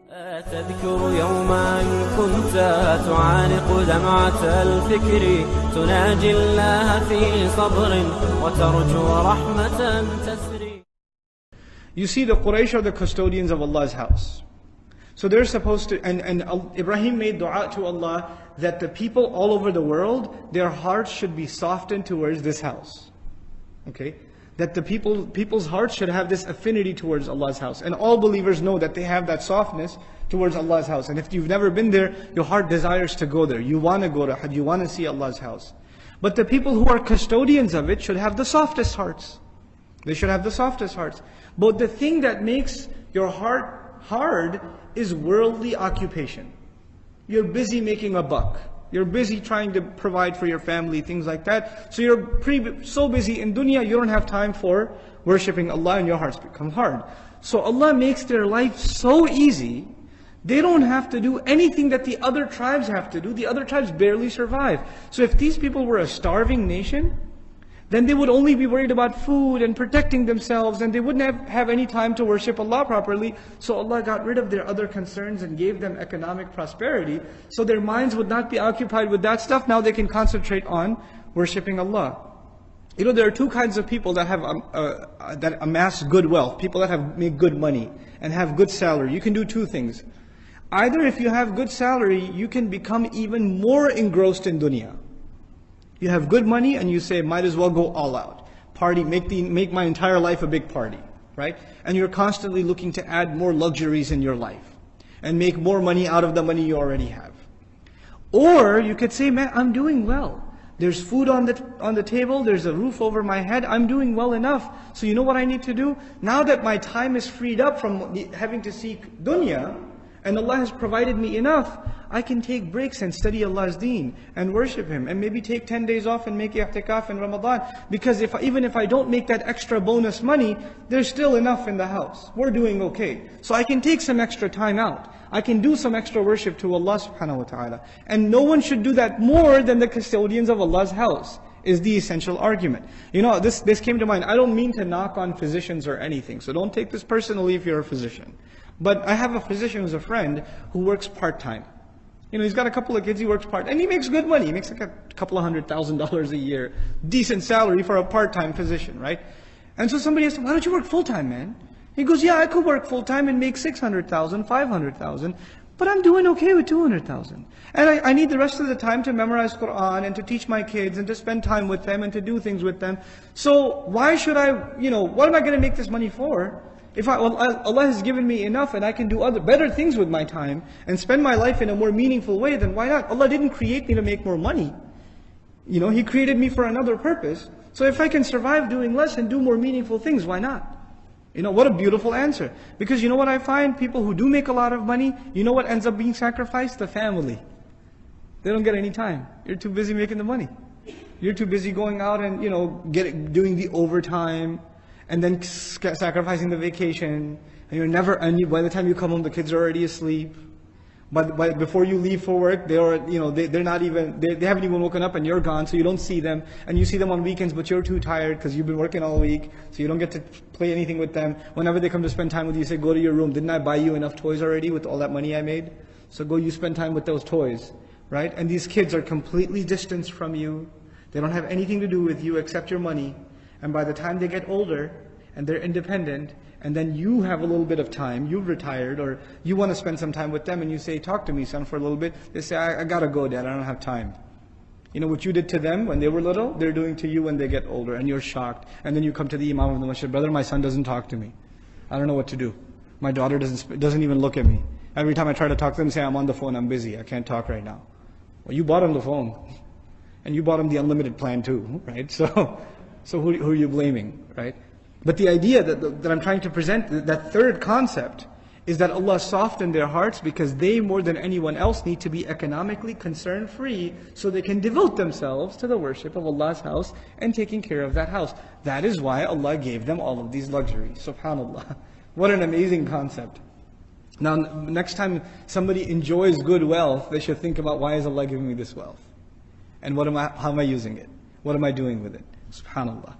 تذكر يوما كنت تعانق دمعة الفكر تناجي الله في صبر وترجو رحمة تسري. You see, the Quraysh are the custodians of Allah's house. So they're supposed to, and Ibrahim made dua to Allah that the people all over the world, their hearts should be softened towards this house. Okay? That the people's hearts should have this affinity towards Allah's house. And all believers know that they have that softness towards Allah's house. And if you've never been there, your heart desires to go there. You want to go to Hajj, you want to see Allah's house. But the people who are custodians of it should have the softest hearts. They should have the softest hearts. But the thing that makes your heart hard is worldly occupation. You're busy making a buck. You're busy trying to provide for your family, things like that. So you're so busy in dunya, you don't have time for worshipping Allah, and your hearts become hard. So Allah makes their life so easy, they don't have to do anything that the other tribes have to do. The other tribes barely survive. So if these people were a starving nation, then they would only be worried about food and protecting themselves, and they wouldn't have any time to worship Allah properly. So Allah got rid of their other concerns and gave them economic prosperity, so their minds would not be occupied with that stuff. Now they can concentrate on worshipping Allah. You know, there are two kinds of people that have that amass good wealth. People that have made good money and have good salary. You can do two things. Either if you have good salary, you can become even more engrossed in dunya. You have good money and you say, might as well go all out. Party, make my entire life a big party, right? And you're constantly looking to add more luxuries in your life and make more money out of the money you already have. Or you could say, man, I'm doing well. There's food on the table, there's a roof over my head, I'm doing well enough. So you know what I need to do? Now that my time is freed up from having to seek dunya, and Allah has provided me enough, I can take breaks and study Allah's deen and worship Him, and maybe take 10 days off and make i'tikaf in Ramadan. Because even if I don't make that extra bonus money, there's still enough in the house. We're doing okay. So I can take some extra time out. I can do some extra worship to Allah subhanahu wa ta'ala. And no one should do that more than the custodians of Allah's house, is the essential argument. You know, this came to mind. I don't mean to knock on physicians or anything, so don't take this personally if you're a physician. But I have a physician who's a friend who works part-time. You know, he's got a couple of kids, he works part-time, and he makes good money. He makes like a couple of $100,000 a year. Decent salary for a part-time physician, right? And so somebody asked him, why don't you work full-time, man? He goes, yeah, I could work full-time and make $600,000, $500,000, but I'm doing okay with $200,000. And I need the rest of the time to memorize Quran and to teach my kids and to spend time with them and to do things with them. So why should I, you know, what am I going to make this money for? If Allah has given me enough and I can do better things with my time and spend my life in a more meaningful way, then why not? Allah didn't create me to make more money. You know, He created me for another purpose. So if I can survive doing less and do more meaningful things, why not? You know, what a beautiful answer. Because you know what I find? People who do make a lot of money, you know what ends up being sacrificed? The family. They don't get any time. You're too busy making the money. You're too busy going out and, you know, doing the overtime, and then sacrificing the vacation, and by the time you come home, the kids are already asleep. But before you leave for work, they haven't even woken up and you're gone, so you don't see them. And you see them on weekends, but you're too tired because you've been working all week, so you don't get to play anything with them. Whenever they come to spend time with you, you say, go to your room. Didn't I buy you enough toys already with all that money I made? So go, you spend time with those toys, right? And these kids are completely distanced from you. They don't have anything to do with you except your money. And by the time they get older and they're independent, and then you have a little bit of time, you've retired, or you want to spend some time with them, and you say, talk to me, son, for a little bit. They say, I gotta go, Dad, I don't have time. You know what you did to them when they were little, they're doing to you when they get older, and you're shocked. And then you come to the Imam of the Masjid, brother, my son doesn't talk to me. I don't know what to do. My daughter doesn't even look at me. Every time I try to talk to them, say, I'm on the phone, I'm busy, I can't talk right now. Well, you bought him the phone. And you bought him the unlimited plan too, right? So who are you blaming, right? But the idea that I'm trying to present, that third concept, is that Allah softened their hearts because they, more than anyone else, need to be economically concern-free so they can devote themselves to the worship of Allah's house and taking care of that house. That is why Allah gave them all of these luxuries. SubhanAllah. What an amazing concept. Now, next time somebody enjoys good wealth, they should think about, why is Allah giving me this wealth? And how am I using it? What am I doing with it? SubhanAllah.